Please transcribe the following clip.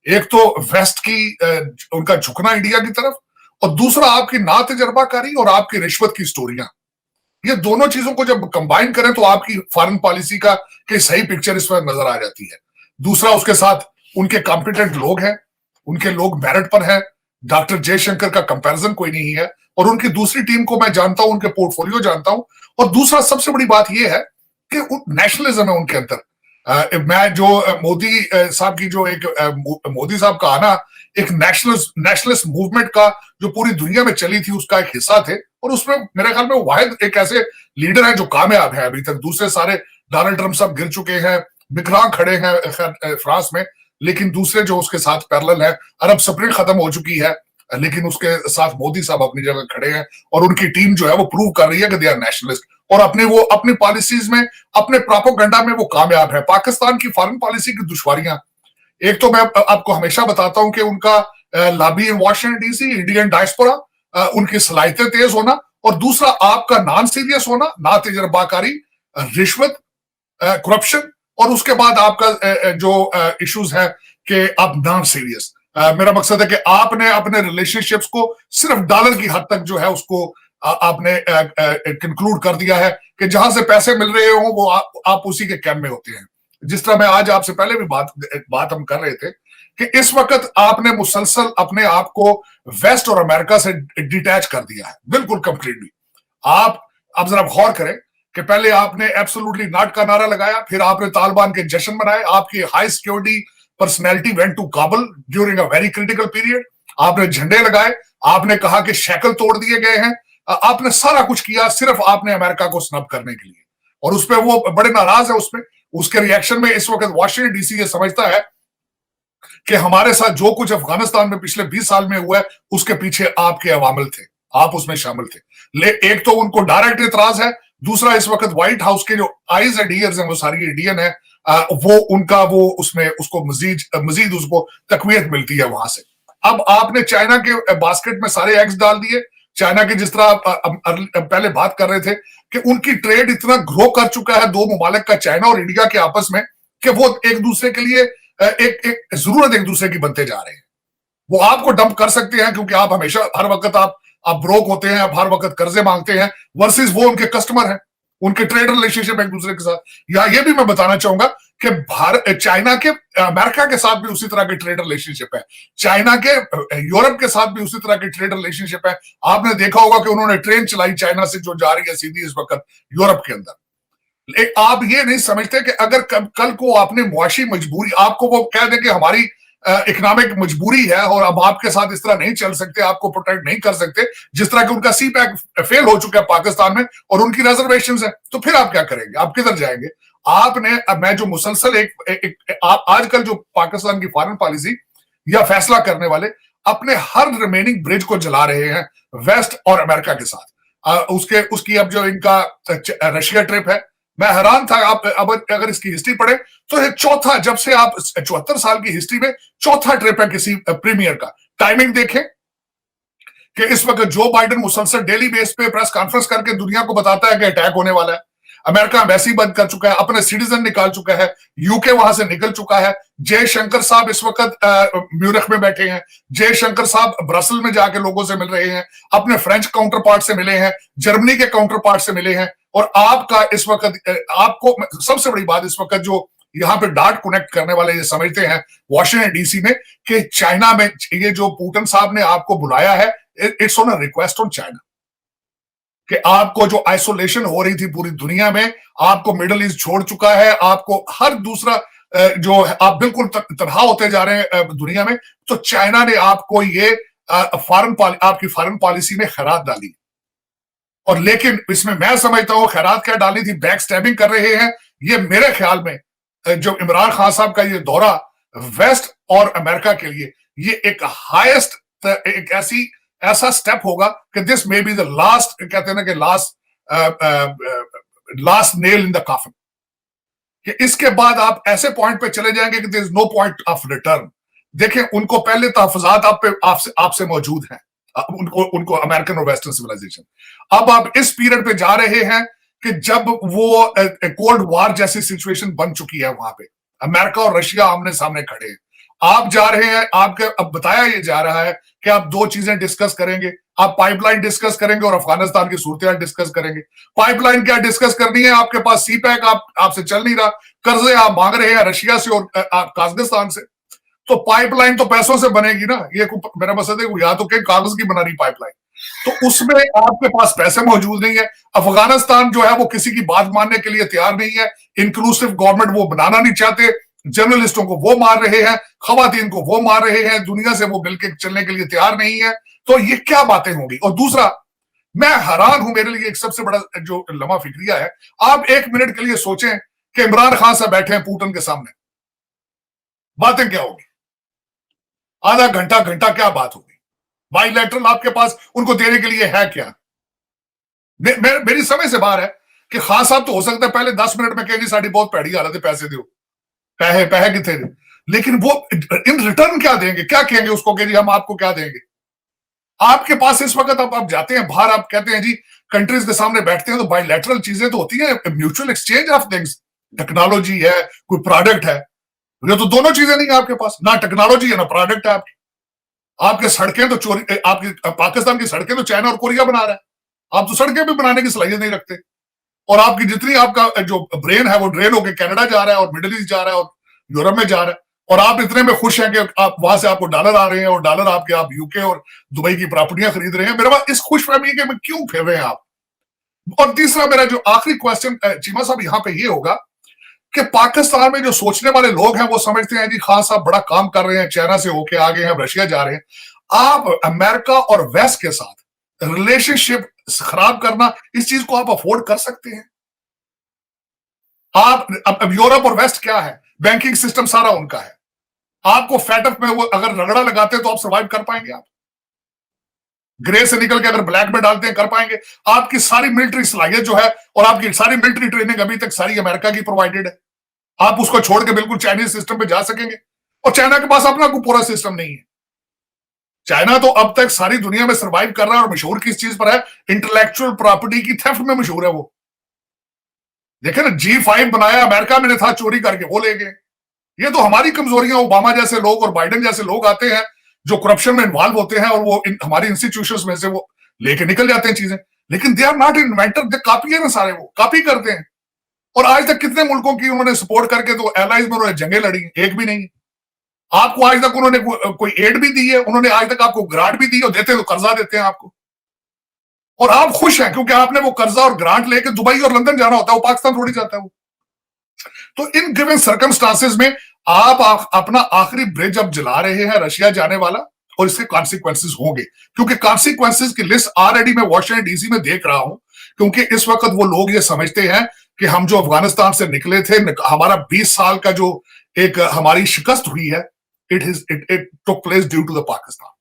एक तो वेस्ट की उनका झुकना इंडिया की तरफ, और दूसरा आपकी ना तजर्बाकारी और आपकी रिश्वत की स्टोरियां। ये दोनों चीजों को जब कंबाइन करें तो आपकी फॉरेन पॉलिसी का की सही पिक्चर इसमें नजर आ जाती है। दूसरा, उसके साथ उनके कॉम्पिटेंट लोग हैं, उनके लोग मेरिट पर हैं। डॉक्टर जयशंकर का कंपैरिजन कोई नहीं है, और उनकी दूसरी टीम को मैं जानता हूं, उनके पोर्टफोलियो जानता हूं। और दूसरा सबसे बड़ी बात यह है कि नेशनलिज्म है उनके अंदर। मैं जो मोदी साहब की जो एक मोदी साहब का आना एक नेशनलिस्ट मूवमेंट का जो पूरी दुनिया में चली थी उसका एक हिस्सा थे, और उसमें मेरे ख्याल में वाहिद एक ऐसे लीडर हैं जो कामयाब है अभी तक। दूसरे सारे डोनाल्ड ट्रंप साहब गिर चुके हैं, बिखरा खड़े हैं फ्रांस में, लेकिन दूसरे जो उसके साथ पैरेलल है, अरब स्प्रिंग खत्म हो चुकी है, लेकिन उसके साथ मोदी साहब अपनी जगह खड़े हैं, और उनकी टीम जो है वो प्रूव कर रही है कि दे आर नेशनलिस्ट, और अपनी पॉलिसीज में, अपने प्रोपेगेंडा में वो कामयाब है। पाकिस्तान की फॉरेन पॉलिसी की दुश्वारियां, एक तो मैं आपको हमेशा बताता हूं कि उनका लॉबी इन वॉशिंगटन डीसी, इंडियन डायस्पोरा, उनकी सलाहियतें तेज होना, और दूसरा आपका नॉन सीरियस होना, ना तजर्बाकारी, रिश्वत, करप्शन, और उसके बाद आपका जो इश्यूज है कि आप नॉन सीरियस। मेरा मकसद है कि आपने अपने रिलेशनशिप्स को सिर्फ डॉलर की हद तक जो है उसको आपने कंक्लूड कर दिया है कि जहां से पैसे मिल रहे हो वो आप उसी के कैम्प में होते हैं। जिस तरह मैं आज आपसे पहले भी बात हम कर रहे थे कि इस वक्त आपने मुसलसल अपने आप को वेस्ट और अमेरिका से डिटैच कर दिया है, बिल्कुल कंप्लीटली। आप अब जरा गौर करें कि पहले आपने एब्सोल्युटली नॉट का नारा लगाया, फिर आपने तालिबान के जश्न मनाए, आपकी high security personality went to Kabul during a very critical period, आपने झंडे लगाए, आपने कहा कि शैकल तोड़ दिए गए हैं, आपने सारा कुछ किया सिर्फ आपने अमेरिका को स्नब करने के लिए, और उस पर वो बड़े नाराज है। उसमें उसके रिएक्शन में इस वक्त वॉशिंगटन डीसी ये समझता है कि हमारे साथ जो कुछ अफगानिस्तान में पिछले 20 साल में हुआ है उसके पीछे आपके अवामिल थे, आप उसमें शामिल थे। एक तो उनको डायरेक्ट इतराज है, दूसरा इस वक्त व्हाइट हाउस के जो आईज एंड ईयर्स हैं वो सारी इंडियन है, वो उनका वो उसमें उसको मजीद उसको तकवीयत मिलती है वहां से। अब आपने चाइना के बास्केट में सारे एग्स डाल दिए। चाइना की जिस तरह पहले बात कर रहे थे कि उनकी ट्रेड इतना ग्रो कर चुका है दो मुमालिक का, चाइना और इंडिया के आपस में, कि वो एक दूसरे के लिए एक जरूरत एक दूसरे की बनते जा रहे हैं। वो आपको डंप कर सकते हैं क्योंकि आप हमेशा हर वक्त आप ब्रोक होते हैं, आप हर वक्त कर्जे मांगते हैं, वर्सेस वो उनके कस्टमर हैं, उनके ट्रेड रिलेशनशिप एक दूसरे के साथ। या ये भी मैं बताना चाहूंगा कि भारत चाइना के अमेरिका के साथ भी उसी तरह के ट्रेड रिलेशनशिप है, चाइना के यूरोप के साथ भी उसी तरह के ट्रेड रिलेशनशिप है। आपने देखा होगा कि उन्होंने ट्रेन चलाई चाइना से जो जा रही है सीधी इस वक्त यूरोप के अंदर। आप ये नहीं समझते कि अगर कल को आपने मुआशी मजबूरी, आपको वो कह दें कि हमारी इकोनॉमिक मजबूरी है और अब आपके साथ इस तरह नहीं चल सकते, आपको प्रोटेक्ट नहीं कर सकते, जिस तरह कि उनका सी पैक फेल हो चुका है पाकिस्तान में और उनकी रिजर्वेशन है, तो फिर आप क्या करेंगे, आप किधर जाएंगे? आपने मैं जो मुसलसल आजकल जो पाकिस्तान की फॉरेन पॉलिसी या फैसला करने वाले अपने हर रिमेनिंग ब्रिज को जला रहे हैं वेस्ट और अमेरिका के साथ। उसकी अब जो इनका रशिया ट्रिप है, मैं हैरान था। आप अब अगर इसकी हिस्ट्री पढ़े तो ये चौथा, जब से आप 74 साल की हिस्ट्री में चौथा ट्रिप है किसी प्रीमियर का। टाइमिंग देखें कि इस वक्त जो बाइडेन मुसलसल डेली बेस पे प्रेस कॉन्फ्रेंस करके दुनिया को बताता है कि अटैक होने वाला है। अमेरिका एम्बेसी बंद कर चुका है, अपने सिटीजन निकाल चुका है, यूके वहां से निकल चुका है। जयशंकर साहब इस वक्त म्यूनिख में बैठे हैं, जयशंकर साहब ब्रसल में जाके लोगों से मिल रहे हैं, अपने फ्रेंच काउंटर पार्ट से मिले हैं, जर्मनी के काउंटर पार्ट से मिले हैं। और आपका इस वक्त आपको सबसे बड़ी बात इस वक्त जो यहाँ पे डाट कनेक्ट करने वाले ये समझते हैं वॉशिंगटन डीसी में कि चाइना में ये जो पुतिन साहब ने आपको बुलाया है, it's on a request on China, कि आपको जो आइसोलेशन हो रही थी पूरी दुनिया में, आपको मिडल ईस्ट छोड़ चुका है, आपको हर दूसरा जो आप बिल्कुल तनहा होते जा रहे हैं दुनिया में, तो चाइना ने आपको ये आपकी फॉरेन पॉलिसी में खैरात डाली। और लेकिन इसमें मैं समझता हूं खैरात क्या डाली थी, बैक स्टैबिंग कर रहे हैं। ये मेरे ख्याल में जो इमरान खान साहब का ये दौरा वेस्ट और अमेरिका के लिए ये एक हाईएस्ट, एक ऐसा स्टेप होगा कि this may be the last, कहते हैं ना कि last nail in the coffin, कि इसके बाद आप ऐसे पॉइंट पे चले जाएंगे कि there is no point of return. देखें, उनको पहले तहफुजात आपसे मौजूद हैं, उनको अमेरिकन और वेस्टर्न सिविलाइजेशन। अब आप इस पीरियड पे जा रहे हैं कि जब वो कोल्ड वॉर जैसी सिचुएशन बन चुकी है, वहां पे अमेरिका और रशिया आमने सामने खड़े हैं। आप जा रहे हैं, आपके अब बताया ये जा रहा है कि आप दो चीजें डिस्कस करेंगे, आप पाइपलाइन डिस्कस करेंगे और अफगानिस्तान की सूरत डिस्कस करेंगे। पाइपलाइन क्या डिस्कस करनी है, आपके पास सी पैक आपसे चल नहीं रहा, कर्जे आप मांग रहे हैं रशिया से और काजकिस्तान से, तो पाइपलाइन तो पैसों से बनेगी ना। ये मेरा मकसद है या तो क्या कागज की बना रही पाइपलाइन, तो उसमें आपके पास पैसे मौजूद नहीं है। अफगानिस्तान जो है वो किसी की बात मानने के लिए तैयार नहीं है, इंक्लूसिव गवर्नमेंट वो बनाना नहीं चाहते, जर्नलिस्टों को वो मार रहे हैं, खवातीन को वो मार रहे हैं, दुनिया से वो मिलकर चलने के लिए तैयार नहीं है। तो ये क्या बातें होंगी। और दूसरा, मैं हैरान हूं, मेरे लिए एक सबसे बड़ा जो लम्हा फिक्रिया है, आप एक मिनट के लिए सोचें कि इमरान खान साहब बैठे हैं पुतिन के सामने, बातें क्या होगी, आधा घंटा घंटा क्या बात होगी, बाइलैटरल आपके पास उनको देने के लिए है क्या। मेरी समझ से बाहर है कि खान साहब तो हो सकता है पहले 10 मिनट में कहेंगे साड़ी बहुत पैड़ी हालत है, पैसे दो, पैसे पैसे कितने दे, लेकिन वो इन रिटर्न क्या देंगे, क्या कहेंगे उसको कि जी हम आपको क्या देंगे। आपके पास इस वक्त आप जाते हैं बाहर, आप कहते हैं जी कंट्रीज के सामने बैठते हैं तो बाइलैटरल चीजें तो होती है, mutual exchange of things, technology है, कोई प्रोडक्ट है, ये तो दोनों चीजें नहीं है आपके पास, ना टेक्नोलॉजी है ना प्रोडक्ट है आपकी। आपके सड़कें तो चोरी, आपकी पाकिस्तान की सड़कें तो चाइना और कोरिया बना रहा है, आप तो सड़कें भी बनाने की सलाहियत नहीं रखते। और आपकी जितनी आपका जो ब्रेन है वो ड्रेन होकर कनाडा जा रहा है और मिडिल ईस्ट जा रहा है और यूरोप में जा रहा है, और आप इतने में खुश हैं कि आप वहां से आपको डॉलर आ रहे हैं और डॉलर आपके आप यूके और दुबई की प्रॉपर्टियां खरीद रहे हैं। मेरे पास इस खुशफहमी के में क्यों फिर रहे हैं आप। और तीसरा मेरा जो आखिरी क्वेश्चन चीमा साहब यहां पे ये होगा कि पाकिस्तान में जो सोचने वाले लोग हैं वो समझते हैं जी खान साहब बड़ा काम कर रहे हैं, चाइना से होके आ गए हैं, रशिया जा रहे हैं। आप अमेरिका और वेस्ट के साथ रिलेशनशिप खराब करना, इस चीज को आप अफोर्ड कर सकते हैं। आप अब यूरोप और वेस्ट क्या है, बैंकिंग सिस्टम सारा उनका है, आपको फेटअप में वो अगर रगड़ा लगाते हैं तो आप सर्वाइव कर पाएंगे, आप ग्रे से निकल के अगर ब्लैक में डालते हैं कर पाएंगे। आपकी सारी मिलिट्री सलाहियत जो है और आपकी सारी मिलिट्री ट्रेनिंग अभी तक सारी अमेरिका की प्रोवाइडेड है, आप उसको छोड़ के बिल्कुल चाइनीज सिस्टम पे जा सकेंगे। और चाइना के पास अपना कोई पूरा सिस्टम नहीं है। चाइना तो अब तक सारी दुनिया में सर्वाइव कर रहा है और मशहूर किस चीज पर है, इंटेलेक्चुअल प्रॉपर्टी की थेफ्ट में मशहूर है वो। देखे ना G5 बनाया अमेरिका में था, चोरी करके वो ले गए। ये तो हमारी कमजोरियां, ओबामा जैसे लोग और बाइडेन जैसे लोग आते हैं जो करप्शन में इन्वॉल्व होते हैं और वो हमारी इंस्टीट्यूशंस में से वो लेके निकल जाते हैं चीजें, लेकिन they are not inventor, they copy है ना सारे, वो कॉपी करते हैं। और आज तक कितने मुल्कों की उन्होंने सपोर्ट करके तो एलाइज में उन्होंने जंगें लड़ी, एक भी नहीं। आपको आज तक उन्होंने कोई एड भी दी है, उन्होंने आज तक आपको ग्रांट भी दी है, देते तो कर्जा देते हैं आपको, और आप खुश हैं क्योंकि आपने वो कर्जा और ग्रांट लेके दुबई और लंदन जाना होता है, वो पाकिस्तान थोड़ी जाता है वो। तो इन गिवन सर्कमस्टांसेस में आप अपना आखिरी ब्रिज अब जला रहे हैं, रशिया जाने वाला, और इसके कॉन्सिक्वेंसेस होंगे, क्योंकि कॉन्सिक्वेंसेस की लिस्ट ऑलरेडी मैं वॉशिंगटन डीसी में देख रहा हूं। क्योंकि इस वक्त वो लोग ये समझते हैं कि हम जो अफगानिस्तान से निकले थे, हमारा 20 साल का जो एक हमारी शिकस्त हुई है, it took place due to the Pakistan.